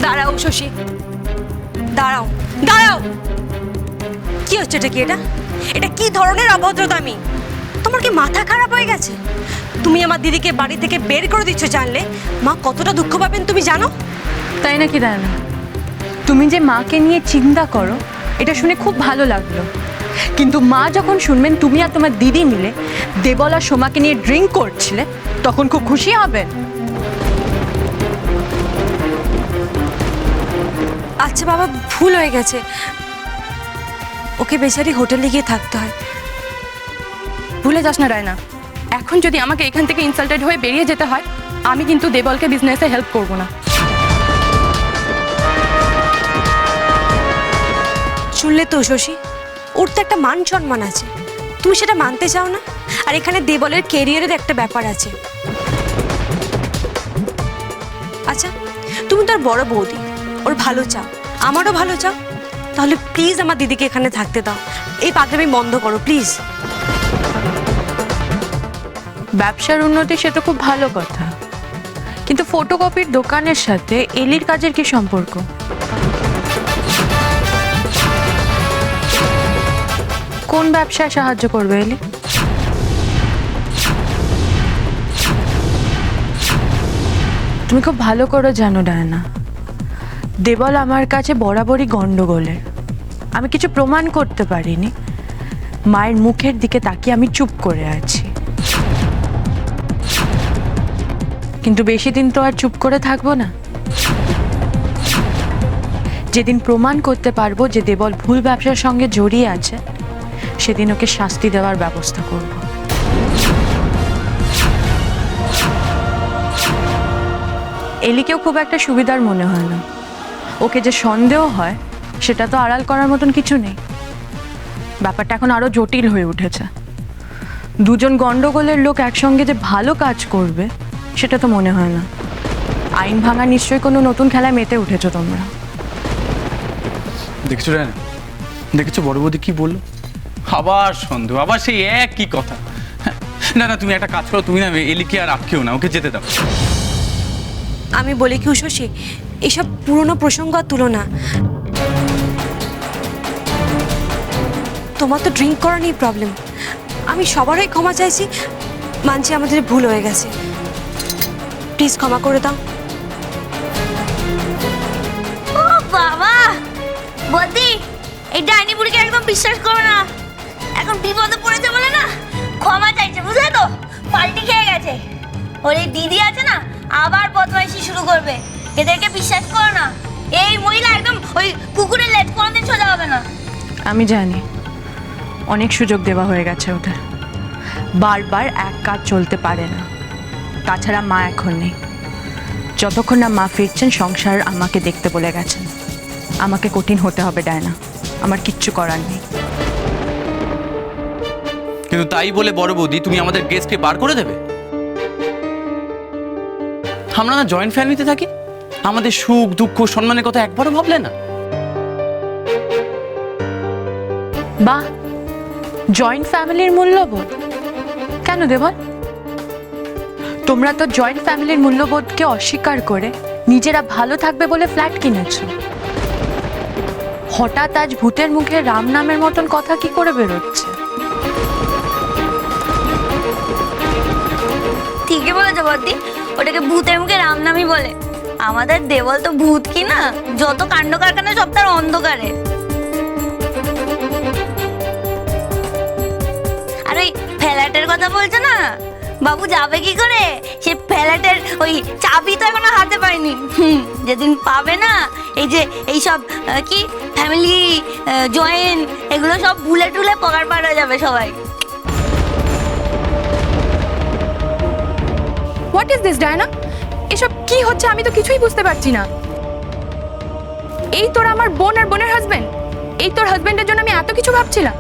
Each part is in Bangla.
দাঁড়াও শশী, দাঁড়াও দাঁড়াও। কি হচ্ছে এটা? কি এটা? এটা কি ধরনের অভদ্রতামি? তোমার কি মাথা খারাপ হয়ে গেছে? তুমি আমার দিদিকে বাড়ি থেকে বের করে দিচ্ছ, জানলে মা কতটা দুঃখ পাবেন তুমি জানো? তাই নাকি ডায়না? তুমি যে মাকে নিয়ে চিন্তা করো এটা শুনে খুব ভালো লাগলো, কিন্তু মা যখন শুনবেন তুমি আর তোমার দিদি মিলে দেবল আর সোমাকে নিয়ে ড্রিঙ্ক করছিলে তখন খুব খুশি হবেন। আচ্ছা বাবা, ভুল হয়ে গেছে, ওকে বেচারি হোটেলে গিয়ে থাকতে হয়। ভুলে যাস না রায়না, এখন যদি আমাকে এখান থেকে ইনসাল্টেড হয়ে বেরিয়ে যেতে হয়, আমি কিন্তু দেবলকে বিজনেসে হেল্প করব না। শুনলে তো শশী, ওর তো একটা মান সম্মান আছে, তুমি সেটা মানতে চাও না? আর এখানে দেবলের কেরিয়ারের একটা ব্যাপার আছে। আচ্ছা, তুমি তো আর বড় বৌদি, ওর ভালো চাও, আমারও ভালো চাও, তাহলে প্লিজ আমার দিদিকে এখানে থাকতে দাও। এই পাগলামি বন্ধ করো প্লিজ। ব্যবসার উন্নতি সে তো খুব ভালো কথা, কিন্তু ফটোকপির দোকানের সাথে এলির কাজের কি সম্পর্ক? কোন ব্যবসায় সাহায্য করবে এলি? তুমি খুব ভালো করে জানো ডায়না, দেবল আমার কাছে বরাবরই গন্ডগোলের। আমি কিছু প্রমাণ করতে পারিনি, মায়ের মুখের দিকে তাকিয়ে আমি চুপ করে আছি। কিন্তু বেশি দিন তো আর চুপ করে থাকবো না। যেদিন প্রমাণ করতে পারবো যে দেবল ভুল ব্যবসার সঙ্গে জড়িয়ে আছে, সেদিন ওকে শাস্তি দেওয়ার ব্যবস্থা করব। এলিকেও খুব একটা সুবিধার মনে হয় না। ওকে যে সন্দেহ হয় সেটা তো আড়াল করার মতন কিছু নেই। ব্যাপারটা এখন আরো জটিল হয়ে উঠেছে। দুজন গন্ডগোলের লোক একসঙ্গে যে ভালো কাজ করবে সেটা তো মনে হয় না। আইন ভাঙা নিশ্চয়ই কোনো নতুন খেলায় মেতে উঠেছো তোমরা। দেখেছো রায়না, দেখেছো বড় বৌদি কি বললো? আবার সন্দেহ, আবার সেই একই কথা। না না, তুমি একটা কাজ করো, তুমি না এলিকে আর আটকেও না, ওকে যেতে দাও। আমি বলি কি শশী, এসব পুরনো প্রসঙ্গ আর তুলো না। তোমার তো ড্রিঙ্ক করা নিয়ে প্রবলেম, আমি সবারই ক্ষমা চাইছি, মানছি আমাদের ভুল হয়ে গেছে, প্লিজ ক্ষমা করে দাও। ও বাবা, বৌদি এই ডাইনি বুড়িকে একদম বিশ্বাস করো না। এখন বিপদে পড়েছে বলে না ক্ষমা চাইছে, বুঝলে তো? পাল্টি খেয়ে গেছে। ওর এই দিদি আছে না, আবার বদমাইশি শুরু করবে। এদেরকে বিশ্বাস করো না, এই মহিলা একদম ওই কুকুরের লেজ, কোনোদিন সোজা হবে না। আমি জানি অনেক সুযোগ দেওয়া হয়ে গেছে ওদের, বারবার এক কাজ চলতে পারে না। তাছাড়া মা এখন নেই, যতক্ষণ না মা ফিরছেন সংসার আমাকে দেখতে বলে গেছেন। আমাকে কঠিন হতে হবে ডায়না, আমার কিচ্ছু করার নেই। কিন্তু তাই বলে বড় বৌদি তুমি আমাদের গেস্টকে বার করে দেবে? আমরা না জয়েন্ট ফ্যামিলিতে থাকি, আমাদের সুখ দুঃখ সম্মানের কথা একবারও ভাবলে না? বাহ, জয়েন্ট ফ্যামিলির মূল্যবোধ কেন দেবল? তোমরা তো জয়েন্ট ফ্যামিলির মূল্যবোধকে অস্বীকার করে নিজেরা ভালো থাকবে বলে ফ্ল্যাট কিনেছো। হঠাৎ আজ ভূতের মুখে রাম নামের মতন কথা কি করে বেরোচ্ছে? ঠিকই বলেছো বৌদি, ওটাকে ভূতের মুখে রাম নামই বলে। আমাদের দেবল তো ভূত কি না, যত কাণ্ড কারখানা সব তার অন্ধকারে। আর ওই ফ্ল্যাটের কথা বলছো না, বাবু যাবে কি করে? সে ফ্ল্যাটের ওই চাবি তো এখনো হাতে পায়নি। যেদিন পাবে না, এই যে এইসব কি ফ্যামিলি জয়েন্ট, এগুলো সব ভুলে টুলে পকার পার হয়ে যাবে সবাই। What is this Diana? এসব কি হচ্ছে আমি তো কিছুই বুঝতে পারছি না। এই তোর আমার বোন আর বোনের হাজবেন্ড, এই তোর হাজবেন্ডের জন্য আমি এত কিছু ভাবছিলাম।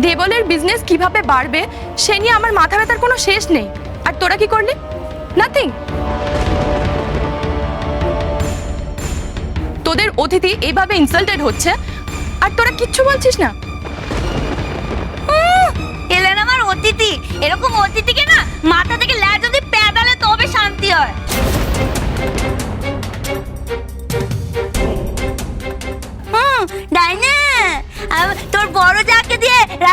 দেবলের বিজনেস কিভাবে বাড়বে সে নিয়ে আমার মাথা ব্যথার কোনো শেষ নেই। আর তোরা কি করলি? নাথিং। তোদের অতিথি এইভাবে ইনসাল্টেড হচ্ছে আর তোরা কিচ্ছু বলছিস না। এলেন আমার অতিথি, এরকম অতিথিকে না মাথা থেকে ল্যাজ অব্দি পেদালে তবে শান্তি হয়।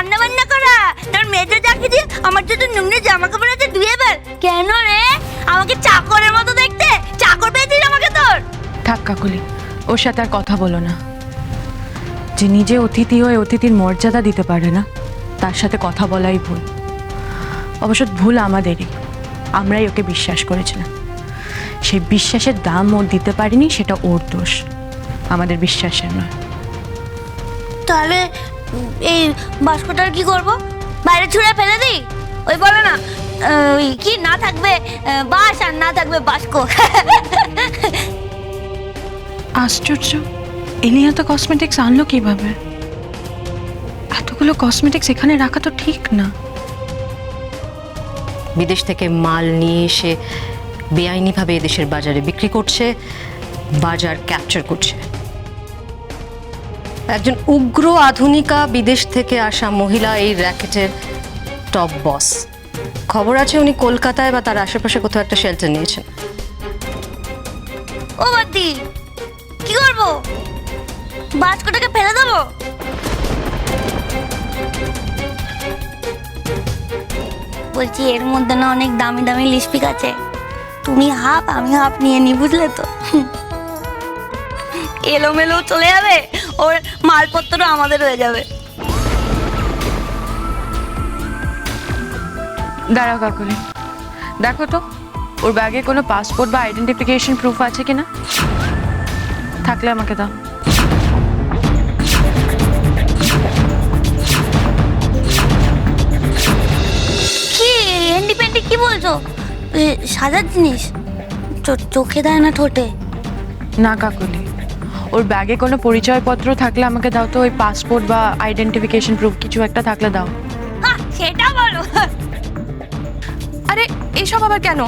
রান্না বান্না করা, তোর মেয়েদের চাকরি দিয়ে আমার জন্য নোংরা জামা কাপড় আছে ধুয়ে ফেল। কেন রে, আমাকে চাকরের মতো দেখতে? চাকর পেয়েছিস আমাকে তোর? থাক কাকুলি, ওর সাথে আর কথা বলো না। যে নিজে অতিথি হয়ে অতিথির মর্যাদা দিতে পারে না, তার সাথে কথা বলাই ভুল। অবশ্য ভুল আমাদেরই, আমরাই ওকে বিশ্বাস করেছিলাম। সেই বিশ্বাসের দাম ও দিতে পারিনি, সেটা ওর দোষ, আমাদের বিশ্বাসের নয়। তাহলে এই বাস্কটার কি করব? বাইরে ছুঁড়ে ফেলে দিই? ওই বলো না, ওই কি না থাকবে বাস আর না থাকবে বাস্ক। আশ্চর্য, এলি এত কসমেটিক্স আনলো কিভাবে? এতগুলো কসমেটিক্স এখানে রাখা তো ঠিক না। বিদেশ থেকে মাল নিয়ে এসে বেআইনিভাবে এদেশের বাজারে বিক্রি করছে, বাজার ক্যাপচার করছে। একজন উগ্র আধুনিকা বিদেশ থেকে আসা মহিলা এই র্যাকেটের টপ বস। খবর আছে উনি কলকাতায় বা তার আশেপাশে কোথাও একটা শেল্টার নিয়েছেন। ও বাদি, কি করব? বাস্কটাকে ফেলে দেবো? বলছি এর মধ্যে না অনেক দামি দামি লিপস্টিক আছে, তুমি হাফ আমি হাফ নিয়ে নি, বুঝলে তো? এলোমেলো চলে যাবে, ওর মালপত্র আমাদের হয়ে যাবে। দাঁড়াও কাকুলি, দেখো তো ওর ব্যাগে কোনো পাসপোর্ট বা আইডেন্টিফিকেশন প্রুফ আছে কিনা, থাকলে আমাকে দাও। কি ইন্ডিপেন্ডেন্ট কি বলছো? সাজার জিনিস চোখে দেয় না, ঠোঁটে? না কাকুলি, ওর ব্যাগে কোনো পরিচয়পত্র থাকলে আমাকে দাও তো, ওই পাসপোর্ট বা আইডেন্টিফিকেশন প্রুফ কিছু একটা থাকলে দাও। হ্যাঁ, সেটা বলো। আরে এইসব আবার কেন?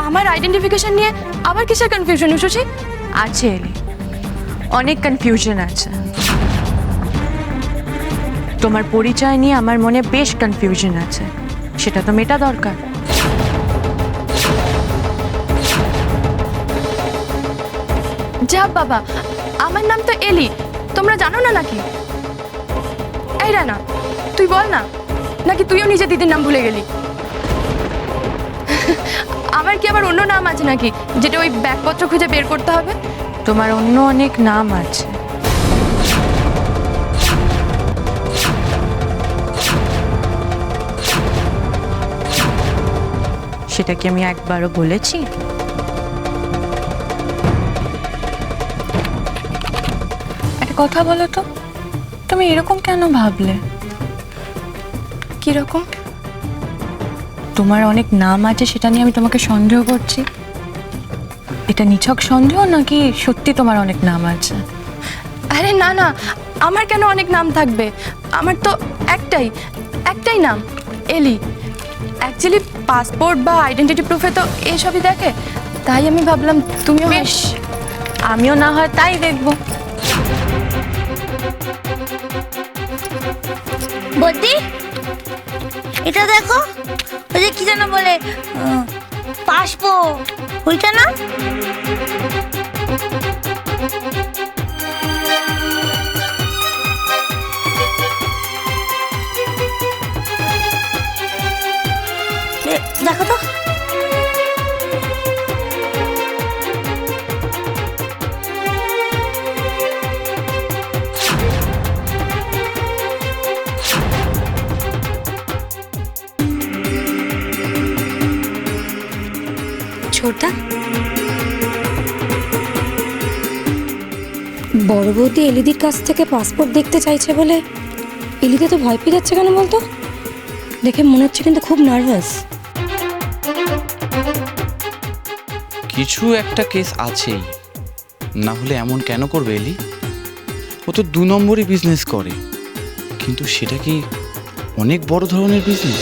আমার আইডেন্টিফিকেশন নিয়ে আবার কিসের কনফিউশন উষুছি? আছে এলি, অনেক কনফিউশন আছে। তোমার পরিচয় নিয়ে আমার মনে বেশ কনফিউশন আছে, সেটা তো মেটা দরকার। যা বাবা, আমার নাম তো এলি, তোমরা জানো না নাকি? এই রানা, তুই বল না, নাকি তুইও নিজের দিদির নাম ভুলে গেলি? আমার কি আবার অন্য নাম আছে নাকি, যেটা ওই ব্যাগপত্র খুঁজে বের করতে হবে? তোমার অন্য অনেক নাম আছে। সেটা কি আমি একবারও বলেছি? একটা কথা বলো তো, তুমি এরকম কেন ভাবলে? কিরকম? তোমার অনেক নাম আছে সেটা নিয়ে আমি তোমাকে সন্দেহ করছি। এটা নিছক সন্দেহ নাকি সত্যি তোমার অনেক নাম আছে? আরে না না, আমার কেন অনেক নাম থাকবে? আমার তো একটাই নাম, এলি। অ্যাকচুয়ালি পাসপোর্ট বা আইডেন্টিটি প্রুফে তো এইসবই দেখে, তাই আমি ভাবলাম তুমিও। বেশ, আমিও না হয় তাই দেখবো। বদ্দি, এটা দেখো, ওই যে কি যেন বলে, পাসপোর্ট, ওইটা না? দেখো তো। ছোটা, বড় বৌদি এলিদির কাছ থেকে পাসপোর্ট দেখতে চাইছে বলে এলিদি তো ভয় পেয়ে যাচ্ছে কেন বলতো? দেখে মনে হচ্ছে কিন্তু খুব নার্ভাস। কিছু একটা কেস আছেই, না হলে এমন কেন করবে এলি? ও তো 2 নম্বরই বিজনেস করে, কিন্তু সেটা কি অনেক বড় ধরনের বিজনেস?